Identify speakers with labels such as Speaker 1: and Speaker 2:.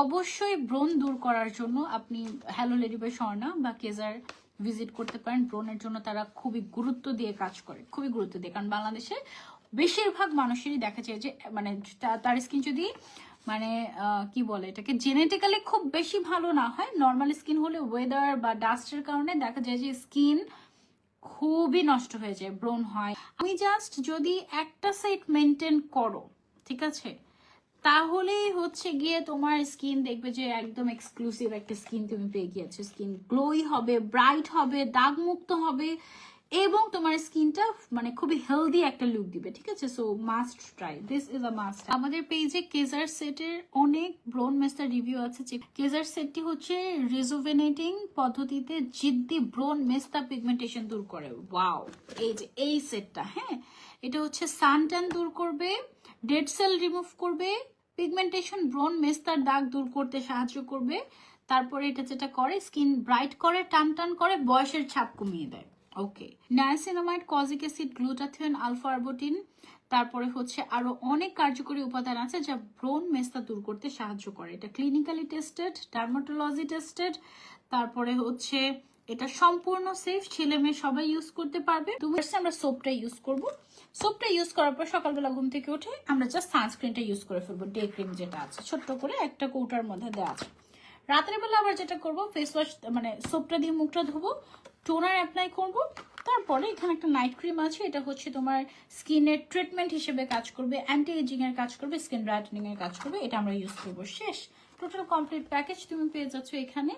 Speaker 1: অবশ্যই ব্রণ দূর করার জন্য আপনি হ্যালো লেডি বাই স্বর্ণা বা কেজার ভিজিট করতে পারেন। ব্রণের জন্য তারা খুবই গুরুত্ব দিয়ে কাজ করে, খুবই গুরুত্ব দিয়ে, কারণ বাংলাদেশে বেশিরভাগ মানুষেরই দেখা যায় যে মানে তার স্কিন যদি মানে কি বলে এটাকে জেনেটিক্যালি খুব বেশি ভালো না হয়, নর্মাল স্কিন হলে ওয়েদার বা ডাস্টের কারণে দেখা যায় যে স্কিন খুবই নষ্ট হয়ে যায়, ব্রণ হয়। আমি জাস্ট যদি একটা সেট মেনটেন করো, ঠিক আছে, তাহলেই হচ্ছে গিয়ে তোমার স্কিন দেখবে যে একদম এক্সক্লুসিভ একটা স্কিন তুমি পেয়ে গিয়েছো। স্কিন গ্লোই হবে, ব্রাইট হবে, দাগমুক্ত হবে এবং তোমার স্কিনটা মানে খুবই হেলদি একটা লুক দিবে, ঠিক আছে। So must try, this is a must. আমাদের পেজে কেজার সেটের অনেক ব্রোন মেস্তার রিভিউ আছে। যে কেজার সেটটি হচ্ছে রিজুভেনেটিং পদ্ধতিতে জিদ্দি ব্রোন মেস্তা পিগমেন্টেশন দূর করে। ওয়াও, এই যে এই সেটটা, হ্যাঁ, এটা হচ্ছে সানট্যান দূর করবে, ডেড সেল রিমুভ করবে, পিগমেন্টেশন ব্রণ মেস্তার দাগ দূর করতে সাহায্য করবে। তারপরে এটা যেটা করে স্কিন ব্রাইট করে, টান টান করে, বয়সের ছাপ কমিয়ে দেয়। Okay, niacinamide, kojic acid, glutathione, alpha arbutin, তারপরে হচ্ছে আরো অনেক কার্যকরী উপাদান আছে যা ব্রণ মেস্তা দূর করতে সাহায্য করে। এটা ক্লিনিক্যালি টেস্টেড, ডার্মাটোলজি টেস্টেড, তারপরে হচ্ছে এটা সম্পূর্ণ সেফ, ছেলে মেয়ে সবাই ইউজ করতে পারবে। তুমি আমরা সোপটা ইউজ করব। সোপটা ইউজ করার পর সকালবেলা ঘুম থেকে উঠে আমরা জাস্ট সানস্ক্রিনটা ইউজ করে ফেলবো, ডে ক্রিম যেটা আছে ছোট্ট করে একটা কৌটার মধ্যে দেওয়া আছে। রাতের বেলা আবার যেটা করব, ফেস ওয়াশ মানে সোপটা দিয়ে মুখটা ধোবো, টোনার অ্যাপ্লাই করব, তারপরে এখানে একটা নাইট ক্রিম আছে, এটা হচ্ছে তোমার স্কিনের ট্রিটমেন্ট হিসেবে কাজ করবে, অ্যান্টি এজিং এর কাজ করবে, স্কিন ব্রাইটেনিং এর কাজ করবে, এটা আমরা ইউজ করবো। শেষ, টোটাল কমপ্লিট প্যাকেজ তুমি পেয়ে যাচ্ছ এখানে।